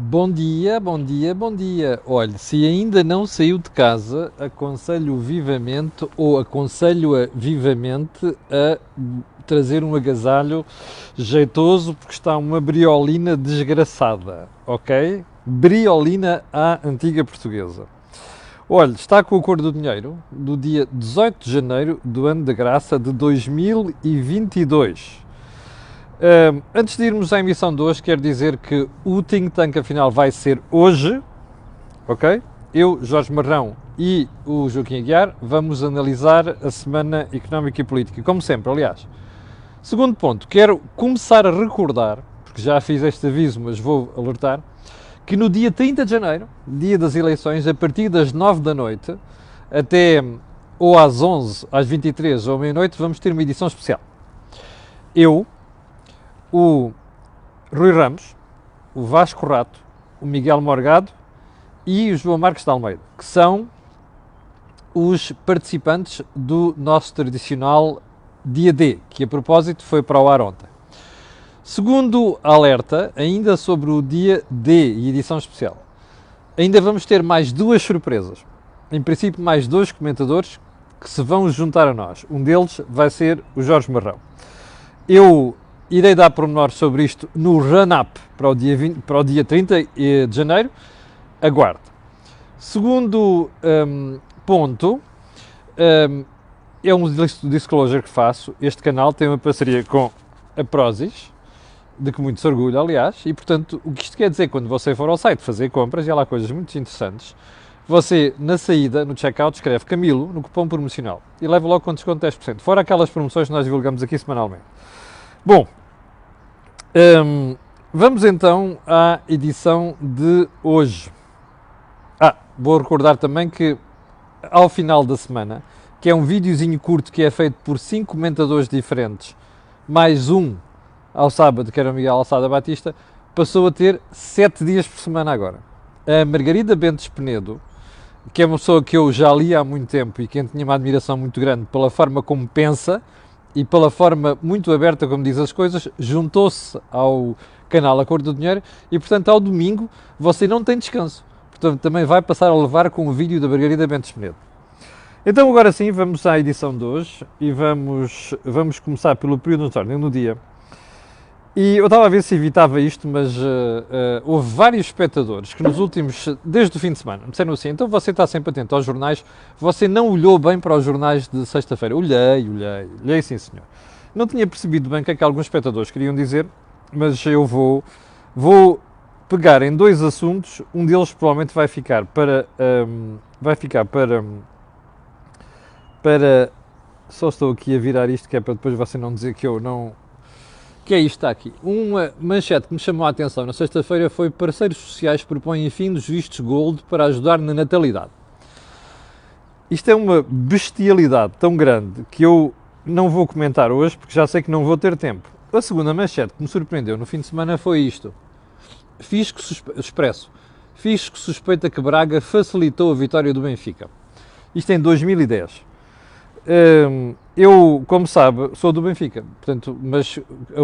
Bom dia, bom dia, bom dia. Olha, se ainda não saiu de casa, aconselho-a vivamente a trazer um agasalho jeitoso, porque está uma briolina desgraçada, ok? Briolina à antiga portuguesa. Olha, está com a cor do dinheiro do dia 18 de janeiro do ano de graça de 2022. Antes de irmos à emissão de hoje, quero dizer que o Think Tank afinal vai ser hoje, ok? Eu, Jorge Marrão e o Joaquim Aguiar vamos analisar a semana económica e política, como sempre, aliás. Segundo ponto, quero começar a recordar, porque já fiz este aviso, mas vou alertar, que no dia 30 de janeiro, dia das eleições, a partir das 9 da noite, até ou às 11, às 23 ou meia-noite, vamos ter uma edição especial. Eu, o Rui Ramos, o Vasco Rato, o Miguel Morgado e o João Marcos de Almeida, que são os participantes do nosso tradicional Dia D, que a propósito foi para o ar ontem. Segundo alerta, ainda sobre o Dia D e edição especial, ainda vamos ter mais duas surpresas. Em princípio, mais dois comentadores que se vão juntar a nós. Um deles vai ser o Jorge Marrão. Eu irei dar pormenores sobre isto no run-up para o dia 30 de janeiro. Aguarde. Segundo ponto, é um disclosure que faço. Este canal tem uma parceria com a Prozis, de que muito se orgulho, aliás, e portanto, o que isto quer dizer, quando você for ao site fazer compras, e há lá coisas muito interessantes, você, na saída, no checkout, escreve Camilo no cupom promocional e leva logo com desconto de 10%, fora aquelas promoções que nós divulgamos aqui semanalmente. Bom, vamos então à edição de hoje. Vou recordar também que ao final da semana, que é um videozinho curto que é feito por 5 comentadores diferentes, mais um ao sábado, que era o Miguel Alçada Batista, passou a ter 7 dias por semana agora. A Margarida Bentes Penedo, que é uma pessoa que eu já li há muito tempo e que tinha uma admiração muito grande pela forma como pensa e pela forma muito aberta como diz as coisas, juntou-se ao canal A Cor do Dinheiro e, portanto, ao domingo você não tem descanso. Portanto, também vai passar a levar com o vídeo da Margarida Bentes Penedo. Então, agora sim, vamos à edição de hoje e vamos começar pelo período de ordem do dia. E eu estava a ver se evitava isto, mas houve vários espectadores que desde o fim de semana, me disseram assim, então você está sempre atento aos jornais, você não olhou bem para os jornais de sexta-feira. Olhei sim senhor. Não tinha percebido bem o que é que alguns espectadores queriam dizer, mas eu vou pegar em dois assuntos, um deles provavelmente vai ficar para, só estou aqui a virar isto, que é para depois você não dizer que eu não... Que é isto, está aqui. Uma manchete que me chamou a atenção na sexta-feira foi: parceiros sociais propõem fim dos vistos gold para ajudar na natalidade. Isto é uma bestialidade tão grande que eu não vou comentar hoje, porque já sei que não vou ter tempo. A segunda manchete que me surpreendeu no fim de semana foi isto. Expresso. Fisco suspeita que Braga facilitou a vitória do Benfica. Isto em 2010. Eu, como sabe, sou do Benfica, portanto, mas a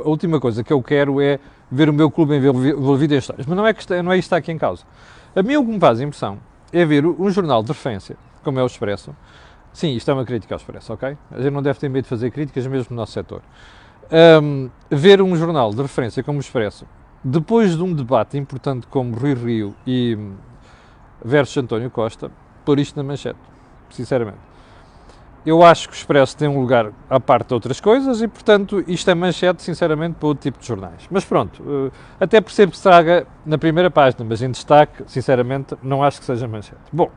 última coisa que eu quero é ver o meu clube envolvido em histórias. Mas não é isto que está aqui em causa. A mim o que me faz impressão é ver um jornal de referência, como é o Expresso. Sim, isto é uma crítica ao Expresso, ok? A gente não deve ter medo de fazer críticas mesmo no nosso setor. Ver um jornal de referência como o Expresso, depois de um debate importante como Rui Rio e versus António Costa, pôr isto na manchete, sinceramente. Eu acho que o Expresso tem um lugar à parte de outras coisas e, portanto, isto é manchete, sinceramente, para outro tipo de jornais. Mas pronto, até percebo que se traga na primeira página, mas em destaque, sinceramente, não acho que seja manchete. Bom,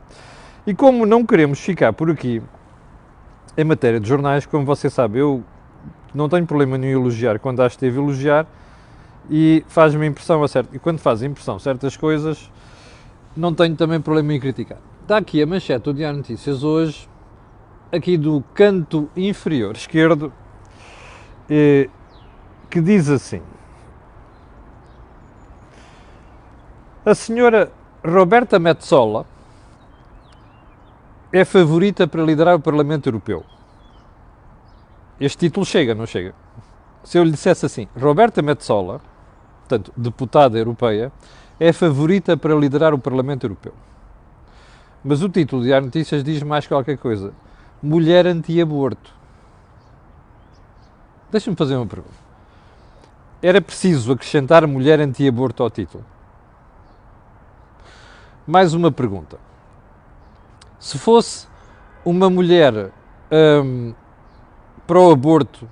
e como não queremos ficar por aqui em matéria de jornais, como você sabe, eu não tenho problema nenhum em elogiar quando acho que devo elogiar e faz-me impressão e quando faz impressão certas coisas, não tenho também problema em criticar. Está aqui a manchete do Diário Notícias hoje, aqui do canto inferior esquerdo, que diz assim: a senhora Roberta Metsola é favorita para liderar o Parlamento Europeu. Este título chega, não chega? Se eu lhe dissesse assim, Roberta Metsola portanto, deputada europeia, é a favorita para liderar o Parlamento Europeu. Mas o título de Diário Notícias diz mais qualquer coisa. Mulher anti-aborto. Deixa-me fazer uma pergunta. Era preciso acrescentar mulher anti-aborto ao título? Mais uma pergunta. Se fosse uma mulher pró-aborto,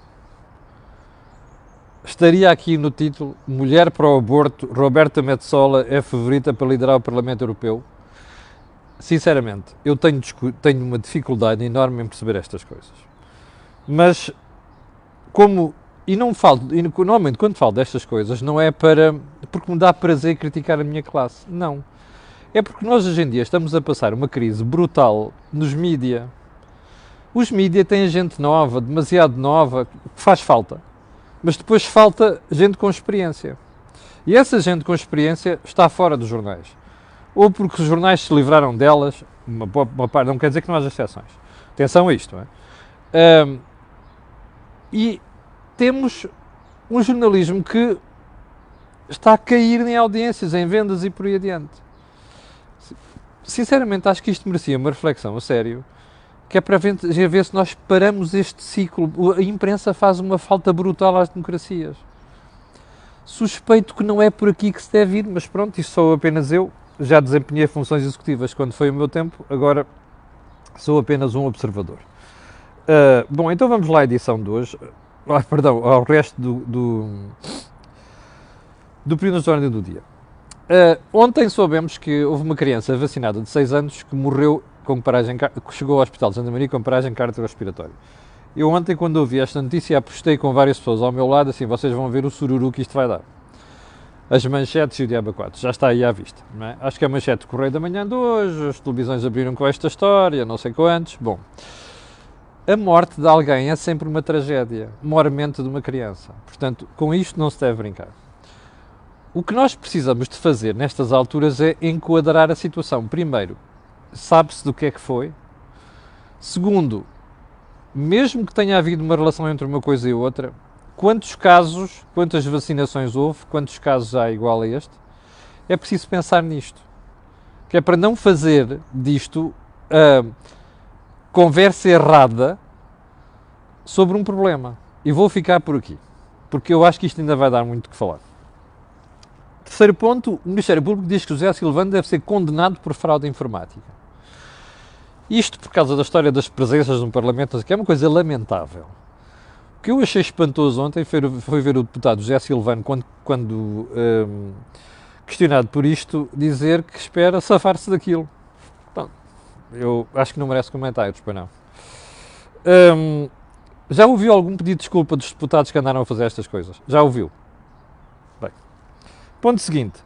estaria aqui no título, mulher pró-aborto, Roberta Metsola é favorita para liderar o Parlamento Europeu? Sinceramente, eu tenho uma dificuldade enorme em perceber estas coisas. Mas, normalmente quando falo destas coisas, não é porque me dá prazer criticar a minha classe. Não. É porque nós hoje em dia estamos a passar uma crise brutal nos mídia. Os mídia têm gente nova, demasiado nova, que faz falta. Mas depois falta gente com experiência. E essa gente com experiência está fora dos jornais. Ou porque os jornais se livraram delas, uma parte, não quer dizer que não haja exceções. Atenção a isto. E temos um jornalismo que está a cair em audiências, em vendas e por aí adiante. Sinceramente, acho que isto merecia uma reflexão a sério, que é para ver se nós paramos este ciclo. A imprensa faz uma falta brutal às democracias. Suspeito que não é por aqui que se deve ir, mas pronto, isto sou apenas eu. Já desempenhei funções executivas quando foi o meu tempo, agora sou apenas um observador. Bom, então vamos lá à edição de hoje. Ao resto do período de ordem do dia. Ontem soubemos que houve uma criança vacinada de 6 anos que morreu que chegou ao Hospital de Santa Maria com paragem cardiorrespiratória. Eu ontem, quando ouvi esta notícia, apostei com várias pessoas ao meu lado, assim, vocês vão ver o sururu que isto vai dar. As manchetes e o diabo 4, já está aí à vista. Não é? Acho que a manchete do Correio da Manhã de hoje, as televisões abriram com esta história, não sei quantos. Bom, a morte de alguém é sempre uma tragédia, mormente de uma criança. Portanto, com isto não se deve brincar. O que nós precisamos de fazer nestas alturas é enquadrar a situação. Primeiro, sabe-se do que é que foi. Segundo, mesmo que tenha havido uma relação entre uma coisa e outra, quantos casos, quantas vacinações houve, quantos casos há igual a este? É preciso pensar nisto. Que é para não fazer disto conversa errada sobre um problema. E vou ficar por aqui, porque eu acho que isto ainda vai dar muito o que falar. Terceiro ponto, o Ministério Público diz que José Silvano deve ser condenado por fraude informática. Isto por causa da história das presenças no Parlamento, que é uma coisa lamentável. O que eu achei espantoso ontem foi ver o deputado José Silvano, quando questionado por isto, dizer que espera safar-se daquilo. Então, eu acho que não merece comentários, pois não. Já ouviu algum pedido de desculpa dos deputados que andaram a fazer estas coisas? Já ouviu? Bem. Ponto seguinte.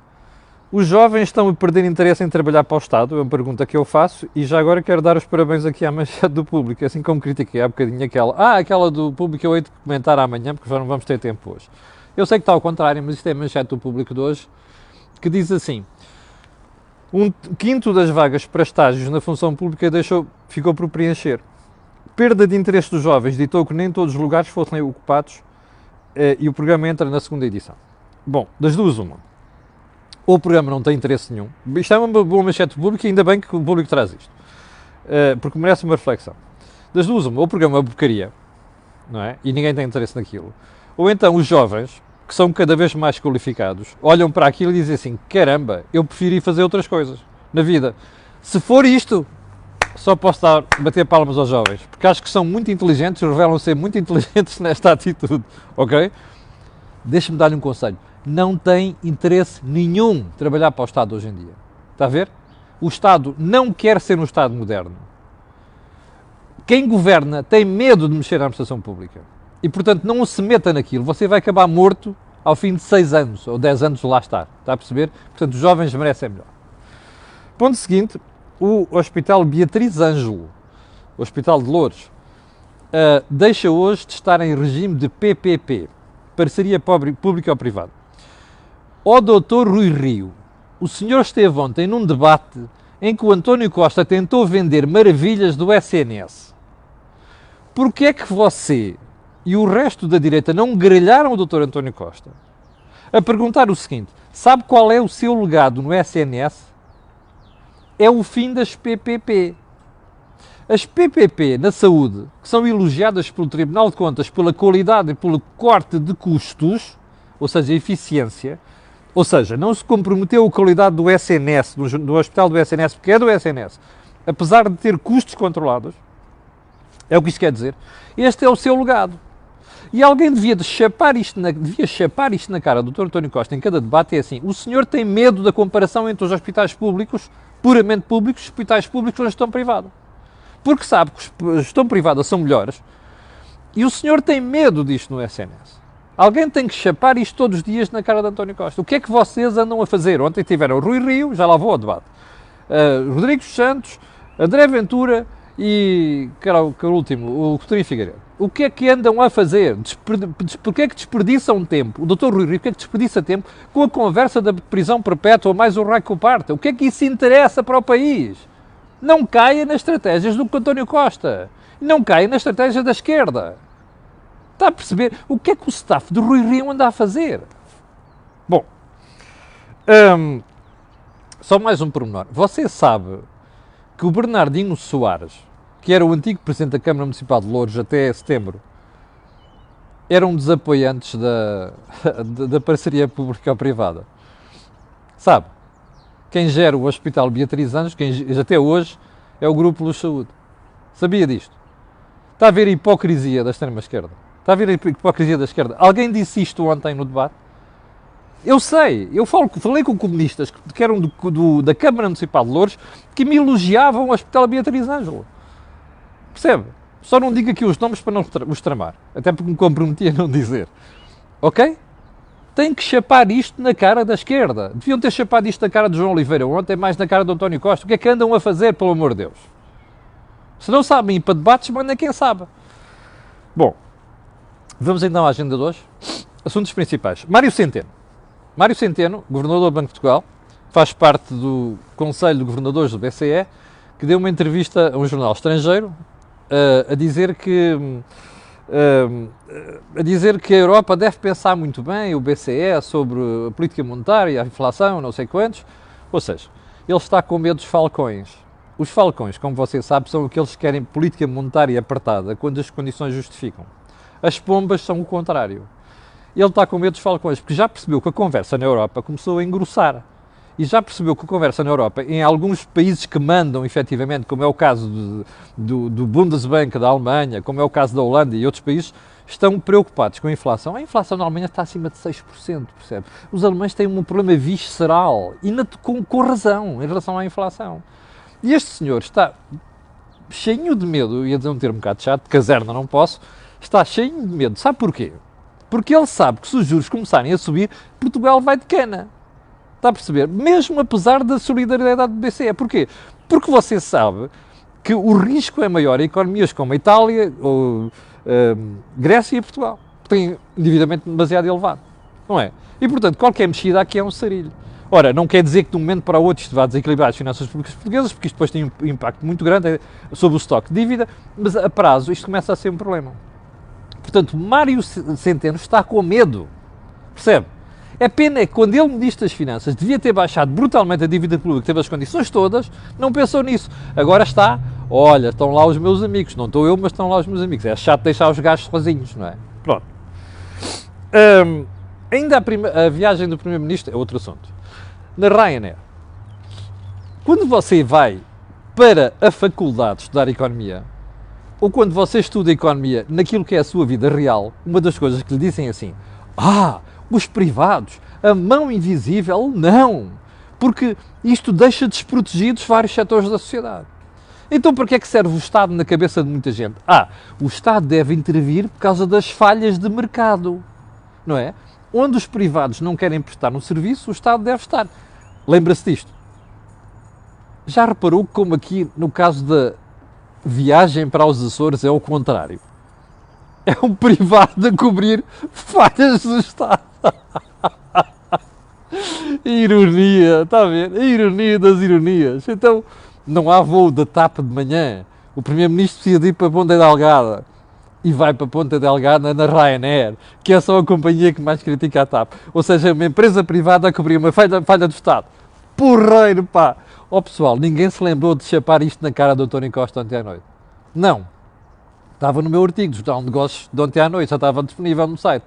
Os jovens estão a perder interesse em trabalhar para o Estado? É uma pergunta que eu faço e já agora quero dar os parabéns aqui à manchete do Público, assim como critiquei há bocadinho aquela do Público eu hei de comentar amanhã, porque já não vamos ter tempo hoje. Eu sei que está ao contrário, mas isto é a manchete do Público de hoje, que diz assim: 1/5 das vagas para estágios na função pública ficou por preencher. Perda de interesse dos jovens ditou que nem todos os lugares fossem ocupados e o programa entra na segunda edição. Bom, das duas uma. Ou o programa não tem interesse nenhum. Isto é uma boa manchete do Público e ainda bem que o Público traz isto. Porque merece uma reflexão. Das duas uma, ou o programa é uma porcaria, não é? E ninguém tem interesse naquilo. Ou então os jovens, que são cada vez mais qualificados, olham para aquilo e dizem assim: caramba, eu prefiro ir fazer outras coisas na vida. Se for isto, só posso bater palmas aos jovens, porque acho que são muito inteligentes, revelam ser muito inteligentes nesta atitude, ok? Deixa-me dar-lhe um conselho. Não tem interesse nenhum trabalhar para o Estado hoje em dia. Está a ver? O Estado não quer ser um Estado moderno. Quem governa tem medo de mexer na administração pública. E, portanto, não se meta naquilo. Você vai acabar morto ao fim de 6 anos, ou 10 anos lá estar. Está a perceber? Portanto, os jovens merecem melhor. Ponto seguinte, o Hospital Beatriz Ângelo, o Hospital de Loures, deixa hoje de estar em regime de PPP, parceria pública ou privada. Ó Dr. Rui Rio, o senhor esteve ontem num debate em que o António Costa tentou vender maravilhas do SNS. Porquê é que você e o resto da direita não grelharam o Dr. António Costa? a perguntar o seguinte: sabe qual é o seu legado no SNS? É o fim das PPP. As PPP na saúde, que são elogiadas pelo Tribunal de Contas pela qualidade e pelo corte de custos, ou seja, eficiência, ou seja, não se comprometeu a qualidade do SNS, do hospital do SNS, porque é do SNS, apesar de ter custos controlados, é o que isto quer dizer. Este é o seu legado. E alguém devia chapar isto na cara do Dr. António Costa em cada debate. É assim: o senhor tem medo da comparação entre os hospitais públicos, puramente públicos, e os hospitais públicos com a gestão privada. Porque sabe que a gestão privada são melhores e o senhor tem medo disto no SNS. Alguém tem que chapar isto todos os dias na cara de António Costa. O que é que vocês andam a fazer? Ontem tiveram Rui Rio, já lá vou ao debate, Rodrigos Santos, André Ventura e, que era o último, o Coutinho Figueiredo. O que é que andam a fazer? Porquê é que desperdiçam tempo? O Dr. Rui Rio, porquê é que desperdiça tempo com a conversa da prisão perpétua mais o raio que o parta? O que é que isso interessa para o país? Não caia nas estratégias do António Costa. Não caia na estratégia da esquerda. Está a perceber? O que é que o staff do Rui Rio anda a fazer? Bom, só mais um pormenor. Você sabe que o Bernardino Soares, que era o antigo Presidente da Câmara Municipal de Louros até setembro, era um dos apoiantes da parceria público-privada. Sabe? Quem gera o Hospital Beatriz Anjos, até hoje, é o Grupo Luz Saúde. Sabia disto? Está a ver a hipocrisia da extrema-esquerda? Está a ver a hipocrisia da esquerda? Alguém disse isto ontem no debate? Eu sei, falei com comunistas que eram da Câmara Municipal de Louros que me elogiavam o Hospital Beatriz Ângelo. Percebe? Só não digo aqui os nomes para não os tramar, até porque me comprometi a não dizer. Ok? Tem que chapar isto na cara da esquerda. Deviam ter chapado isto na cara de João Oliveira ontem, mais na cara de António Costa. O que é que andam a fazer, pelo amor de Deus? Se não sabem ir para debates, mandem quem sabe. Bom, vamos então à agenda de hoje. Assuntos principais. Mário Centeno. Mário Centeno, governador do Banco de Portugal, faz parte do Conselho de Governadores do BCE, que deu uma entrevista a um jornal estrangeiro a dizer que a Europa deve pensar muito bem, o BCE, sobre a política monetária, a inflação, não sei quantos. Ou seja, ele está com medo dos falcões. Os falcões, como você sabe, são aqueles que querem política monetária apertada quando as condições justificam. As pombas são o contrário. Ele está com medo dos falcões, porque já percebeu que a conversa na Europa começou a engrossar. E já percebeu que a conversa na Europa, em alguns países que mandam, efetivamente, como é o caso do Bundesbank da Alemanha, como é o caso da Holanda e outros países, estão preocupados com a inflação. A inflação na Alemanha está acima de 6%, percebe? Os alemães têm um problema visceral, e com razão, em relação à inflação. E este senhor está cheio de medo, eu ia dizer um termo um bocado chato, de caserna não posso, está cheio de medo. Sabe porquê? Porque ele sabe que se os juros começarem a subir, Portugal vai de cana. Está a perceber? Mesmo apesar da solidariedade do BCE. Porquê? Porque você sabe que o risco é maior em economias como a Itália, ou, Grécia e Portugal, que têm endividamento demasiado elevado. Não é? E, portanto, qualquer mexida aqui é um sarilho. Ora, não quer dizer que de um momento para o outro isto vá desequilibrar as finanças públicas portuguesas, porque isto depois tem um impacto muito grande sobre o estoque de dívida, mas a prazo isto começa a ser um problema. Portanto, Mário Centeno está com medo. Percebe? É pena que quando ele ministro das Finanças devia ter baixado brutalmente a dívida pública, teve as condições todas, não pensou nisso. Agora está, olha, estão lá os meus amigos, não estou eu, mas estão lá os meus amigos. É chato deixar os gajos sozinhos, não é? Pronto. Ainda a viagem do Primeiro-Ministro é outro assunto. Na Ryanair, quando você vai para a faculdade estudar Economia, ou quando você estuda Economia naquilo que é a sua vida real, uma das coisas que lhe dizem é assim: os privados, a mão invisível, não, porque isto deixa desprotegidos vários setores da sociedade. Então para que é que serve o Estado na cabeça de muita gente? O Estado deve intervir por causa das falhas de mercado, não é? Onde os privados não querem prestar um serviço, o Estado deve estar. Lembra-se disto? Já reparou como aqui, no caso da viagem para os Açores, é o contrário? É um privado a cobrir falhas do Estado. Ironia, está a ver? A ironia das ironias. Então, não há voo da TAP de manhã. O Primeiro-Ministro precisa de ir para a Ponta Delgada. e vai para Ponta Delgada na Ryanair, que é só a companhia que mais critica a TAP. Ou seja, uma empresa privada a cobrir uma falha do Estado. Porreiro, pá! Ó pessoal, ninguém se lembrou de chapar isto na cara do António Costa ontem à noite. Não. Estava no meu artigo, do Jornal de Negócios de ontem à noite, já estava disponível no site.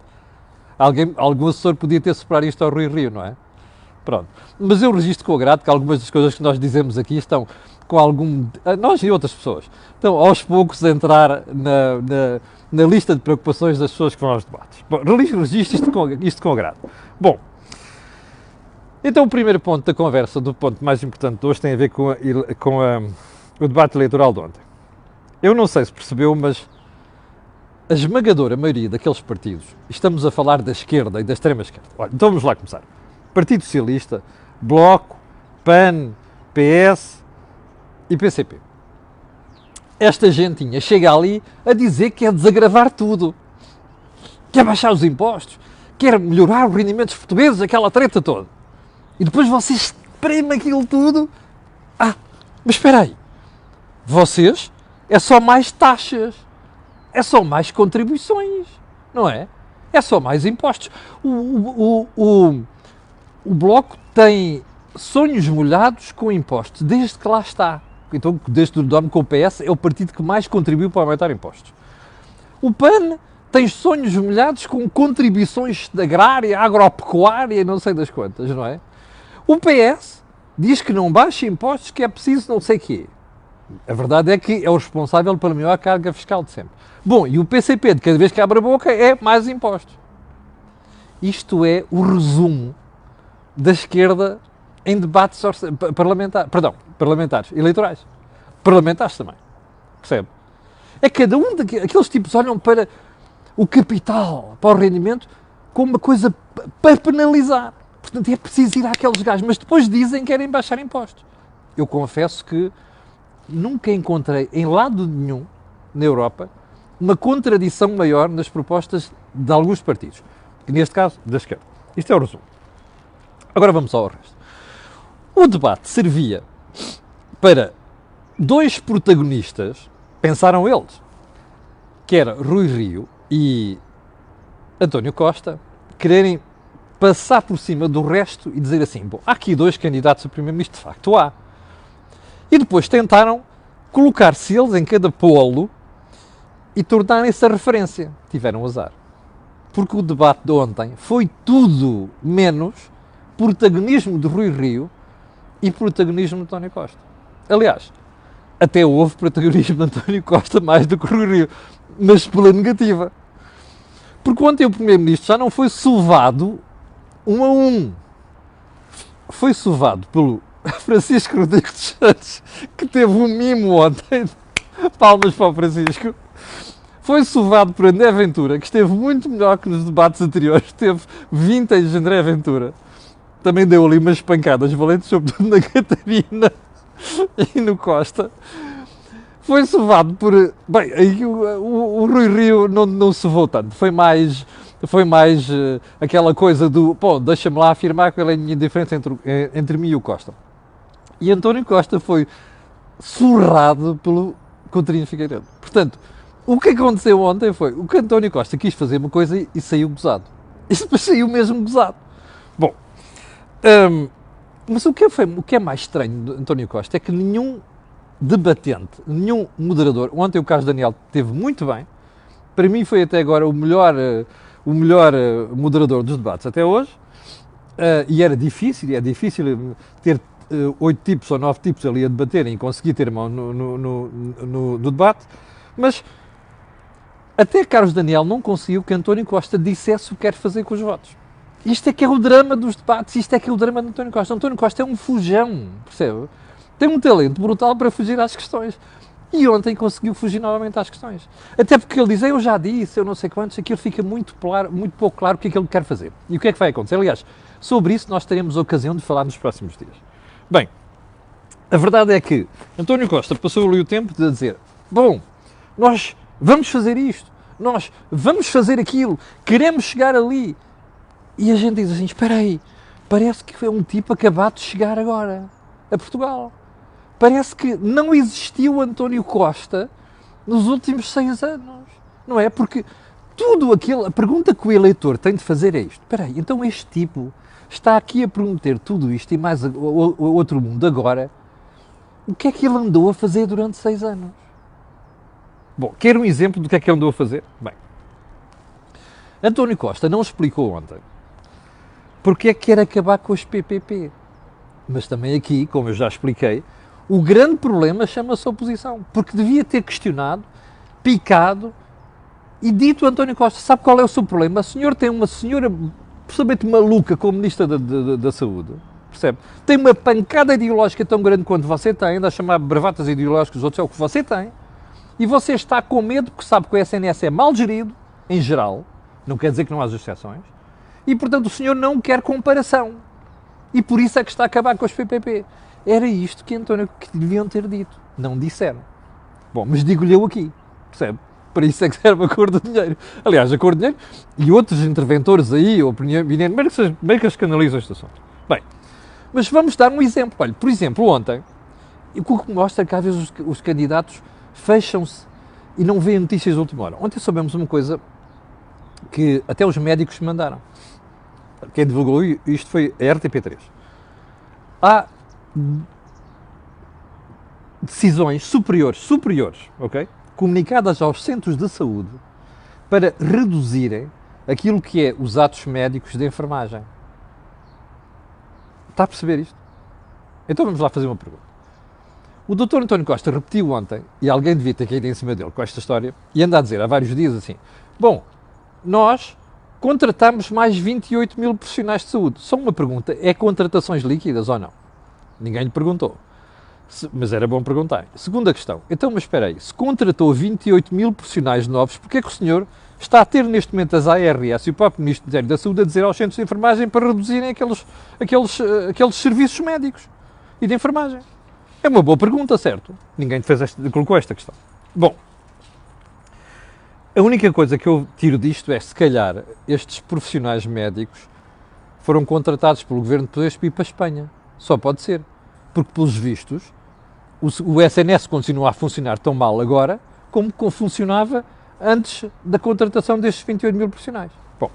Algum assessor podia ter superado isto ao Rui Rio, não é? Pronto. Mas eu registro com agrado que algumas das coisas que nós dizemos aqui estão com algum... Nós e outras pessoas. Estão aos poucos a entrar na lista de preocupações das pessoas que vão aos debates. Bom, registro isto com agrado. Bom, então o primeiro ponto da conversa, do ponto mais importante de hoje, tem a ver com o debate eleitoral de ontem. Eu não sei se percebeu, mas a esmagadora maioria daqueles partidos, estamos a falar da esquerda e da extrema-esquerda. Olha, então vamos lá começar. Partido Socialista, Bloco, PAN, PS e PCP. Esta gentinha chega ali a dizer que quer desagravar tudo. Quer baixar os impostos, quer melhorar os rendimentos portugueses, aquela treta toda. E depois vocês espremem aquilo tudo. Ah, mas espera aí. Vocês é só mais taxas. É só mais contribuições. Não é? É só mais impostos. O Bloco tem sonhos molhados com impostos, desde que lá está. Então, desde o nome com o PS, é o partido que mais contribuiu para aumentar impostos. O PAN tem sonhos molhados com contribuições da agrária, agropecuária, não sei das quantas, não é? O PS diz que não baixa impostos, que é preciso não sei o quê. A verdade é que é o responsável pela maior carga fiscal de sempre. Bom, e o PCP, de cada vez que abre a boca, é mais impostos. Isto é o resumo da esquerda em debates parlamentares, eleitorais. Parlamentares também. Percebe? É cada um daqueles tipos olham para o capital, para o rendimento, como uma coisa para penalizar. Portanto, é preciso ir àqueles gajos, mas depois dizem que querem baixar impostos. Eu confesso que nunca encontrei em lado nenhum, na Europa, uma contradição maior nas propostas de alguns partidos. Neste caso, da esquerda. Isto é o resumo. Agora vamos ao resto. O debate servia para dois protagonistas, pensaram eles, que era Rui Rio e António Costa, quererem passar por cima do resto e dizer assim, bom, há aqui dois candidatos a primeiro-ministro, de facto há. E depois tentaram colocar-se eles em cada polo e tornarem-se a referência. Tiveram azar. Porque o debate de ontem foi tudo menos protagonismo de Rui Rio e protagonismo de António Costa. Aliás, até houve protagonismo de António Costa mais do que Rui Rio, mas pela negativa. Porque ontem o Primeiro-Ministro já não foi sovado 1-1. Foi sovado pelo Francisco Rodrigues dos Santos, que teve um mimo ontem. Palmas para o Francisco. Foi sovado por André Ventura, que esteve muito melhor que nos debates anteriores. Teve vintage André Ventura. Também deu ali umas pancadas valentes, sobretudo na Catarina e no Costa. Foi sovado por... Bem, aí o Rui Rio não sovou tanto. Foi mais aquela coisa do... Pô, deixa-me lá afirmar qual é a minha diferença entre mim e o Costa. E António Costa foi surrado pelo Coutinho Figueiredo. Portanto, o que aconteceu ontem foi... O que António Costa quis fazer uma coisa e saiu gozado. E depois saiu mesmo gozado. Bom... mas o que é mais estranho de António Costa é que nenhum debatente, nenhum moderador, ontem o Carlos Daniel esteve muito bem, para mim foi até agora o melhor moderador dos debates até hoje, e é difícil ter 8 tipos ou 9 tipos ali a debaterem e conseguir ter mão no debate, mas até Carlos Daniel não conseguiu que António Costa dissesse o que quer fazer com os votos. Isto é que é o drama dos debates, isto é que é o drama de António Costa. António Costa é um fujão, percebe? Tem um talento brutal para fugir às questões. E ontem conseguiu fugir novamente às questões. Até porque ele diz, eu já disse, eu não sei quantos, aquilo fica muito pouco claro o que é que ele quer fazer. E o que é que vai acontecer? Aliás, sobre isso nós teremos a ocasião de falar nos próximos dias. Bem, a verdade é que António Costa passou ali o tempo de dizer, bom, nós vamos fazer isto, nós vamos fazer aquilo, queremos chegar ali. E a gente diz assim, espera aí, parece que foi um tipo acabado de chegar agora a Portugal. Parece que não existiu António Costa nos últimos 6 anos. Não é? Porque tudo aquilo, a pergunta que o eleitor tem de fazer é isto. Espera aí, então este tipo está aqui a prometer tudo isto e mais o outro mundo agora. O que é que ele andou a fazer durante 6 anos? Bom, quer um exemplo do que é que ele andou a fazer? Bem, António Costa não explicou ontem porque é que quer acabar com os PPP. Mas também aqui, como eu já expliquei, o grande problema chama-se oposição. Porque devia ter questionado, picado e dito a António Costa, sabe qual é o seu problema? O senhor tem uma senhora absolutamente maluca como Ministra da Saúde, percebe? Tem uma pancada ideológica tão grande quanto você tem, anda a chamar bravatas ideológicas dos outros, é o que você tem, e você está com medo porque sabe que o SNS é mal gerido, em geral, não quer dizer que não haja exceções, e portanto o senhor não quer comparação. E por isso é que está a acabar com os PPP. Era isto que António que deviam ter dito. Não disseram. Bom, mas digo-lhe eu aqui, percebe? Para isso é que serve a cor do dinheiro. Aliás, a cor do dinheiro e outros interventores aí, ou opiniões, bem que as canalizam este assunto. Bem, mas vamos dar um exemplo. Olha, por exemplo, ontem, o que mostra que às vezes os candidatos fecham-se e não veem notícias de última hora. Ontem soubemos uma coisa que até os médicos mandaram. Quem divulgou isto foi a RTP3. Há decisões superiores, ok? Comunicadas aos centros de saúde para reduzirem aquilo que é os atos médicos de enfermagem. Está a perceber isto? Então vamos lá fazer uma pergunta. O Dr. António Costa repetiu ontem, e alguém devia ter caído em cima dele com esta história, e anda a dizer há vários dias assim, bom, nós contratamos mais 28 mil profissionais de saúde. Só uma pergunta, é contratações líquidas ou não? Ninguém lhe perguntou. Mas era bom perguntar. Segunda questão, então mas espera aí, se contratou 28 mil profissionais novos, porque é que o senhor está a ter neste momento as ARS e o próprio Ministro da Saúde a dizer aos centros de enfermagem para reduzirem aqueles serviços médicos e de enfermagem? É uma boa pergunta, certo? Ninguém colocou esta questão. Bom, a única coisa que eu tiro disto é, se calhar, estes profissionais médicos foram contratados pelo Governo Português para ir para a Espanha. Só pode ser. Porque, pelos vistos, o SNS continua a funcionar tão mal agora como funcionava antes da contratação destes 28 mil profissionais. Bom,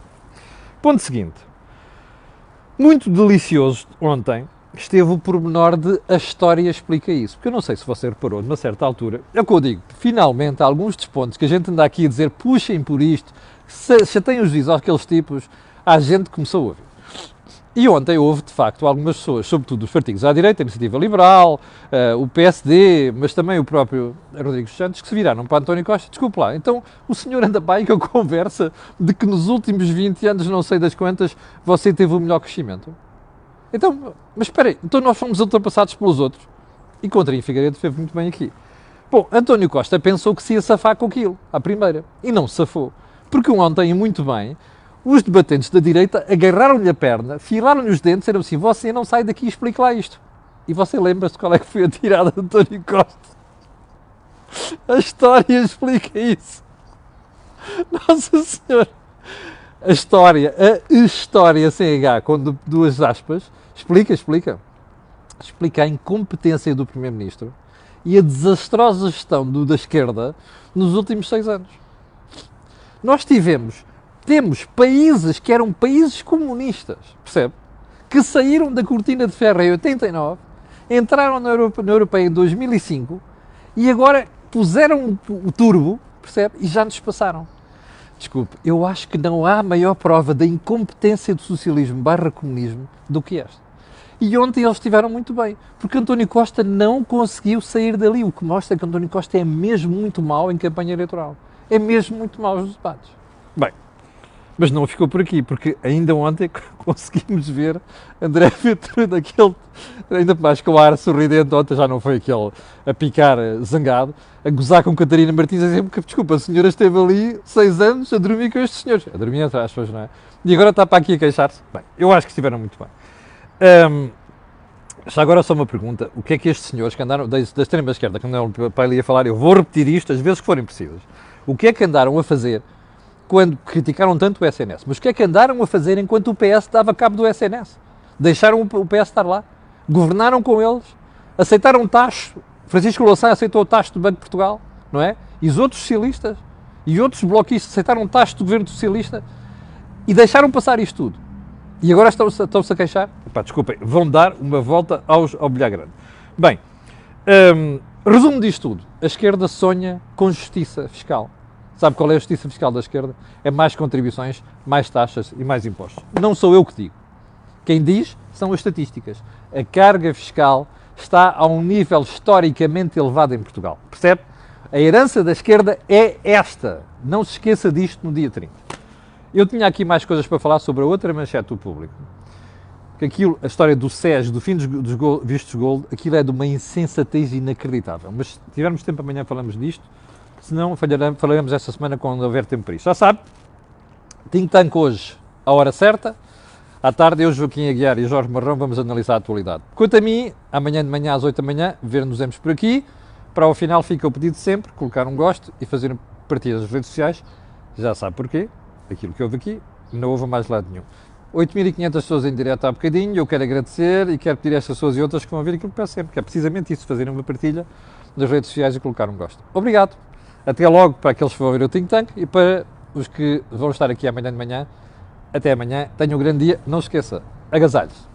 ponto seguinte. Muito delicioso ontem esteve o pormenor de a história explica isso. Porque eu não sei se você reparou, numa certa altura, é o que eu digo, finalmente, há alguns dos pontos que a gente anda aqui a dizer puxem por isto, chateiem os juízes àqueles tipos, a gente começou a ouvir. E ontem houve, de facto, algumas pessoas, sobretudo os partidos à direita, a Iniciativa Liberal, o PSD, mas também o próprio Rodrigo Santos, que se viraram para António Costa. Desculpe lá, então o senhor anda para aí com a conversa de que nos últimos 20 anos, não sei das quantas, você teve o melhor crescimento. Então, mas espera aí, então nós fomos ultrapassados pelos outros. E Coutinho Figueiredo fez muito bem aqui. Bom, António Costa pensou que se ia safar com aquilo, à primeira, e não se safou. Porque ontem, muito bem, os debatentes da direita agarraram-lhe a perna, filaram-lhe os dentes e disseram assim, você não sai daqui e explique lá isto. E você lembra-se qual é que foi a tirada de António Costa? A história explica isso. Nossa Senhora! A história sem H, com duas aspas, explica a incompetência do Primeiro-Ministro e a desastrosa gestão da esquerda nos últimos 6 anos. Nós temos países que eram países comunistas, percebe? Que saíram da cortina de ferro em 89, entraram na Europeia em 2005 e agora puseram o turbo, percebe? E já nos passaram. Desculpe, eu acho que não há maior prova da incompetência do socialismo / comunismo do que esta. E ontem eles estiveram muito bem, porque António Costa não conseguiu sair dali, o que mostra que António Costa é mesmo muito mau em campanha eleitoral. É mesmo muito mau nos debates. Bem, mas não ficou por aqui, porque ainda ontem conseguimos ver André Ventura daquele, ainda mais com o ar sorridente, ontem já não foi aquele a picar zangado, a gozar com Catarina Martins, a dizer que, desculpa, a senhora esteve ali 6 anos a dormir com estes senhores. A dormir entre aspas, não é? E agora está para aqui a queixar-se. Bem, eu acho que estiveram muito bem. Já agora só uma pergunta, o que é que estes senhores que andaram, da extrema esquerda, que andaram para ali a falar, eu vou repetir isto as vezes que forem precisas, o que é que andaram a fazer quando criticaram tanto o SNS, mas o que é que andaram a fazer enquanto o PS dava cabo do SNS? Deixaram o PS estar lá? Governaram com eles? Aceitaram o tacho? Francisco Louçã aceitou o tacho do Banco de Portugal, não é? E os outros socialistas? E outros bloquistas aceitaram um taxa do governo socialista e deixaram passar isto tudo. E agora estão-se a queixar? Epá, desculpem, vão dar uma volta ao bilhar grande. Bem, resumo disto tudo. A esquerda sonha com justiça fiscal. Sabe qual é a justiça fiscal da esquerda? É mais contribuições, mais taxas e mais impostos. Não sou eu que digo. Quem diz são as estatísticas. A carga fiscal está a um nível historicamente elevado em Portugal. Percebe? A herança da esquerda é esta. Não se esqueça disto no dia 30. Eu tinha aqui mais coisas para falar sobre a outra manchete do Público. Que aquilo, a história do SES, do fim dos vistos gold, aquilo é de uma insensatez inacreditável. Mas se tivermos tempo amanhã falamos disto. Se não, falaremos esta semana quando houver tempo para isso. Já sabe, Think Tank hoje, à hora certa. À tarde, eu, Joaquim Aguiar e Jorge Marrão vamos analisar a atualidade. Quanto a mim, amanhã de manhã às 8 da manhã, ver-nos por aqui. Para o final fica o pedido de sempre, colocar um gosto e fazer partilha nas redes sociais. Já sabe porquê, aquilo que houve aqui, não houve mais lado nenhum. 8.500 pessoas em direto há bocadinho, eu quero agradecer e quero pedir a estas pessoas e outras que vão ver aquilo que peço sempre, que é precisamente isso, fazerem uma partilha nas redes sociais e colocar um gosto. Obrigado. Até logo para aqueles que vão ver o Think Tank e para os que vão estar aqui amanhã de manhã. Até amanhã. Tenham um grande dia. Não se esqueça. Agasalhos.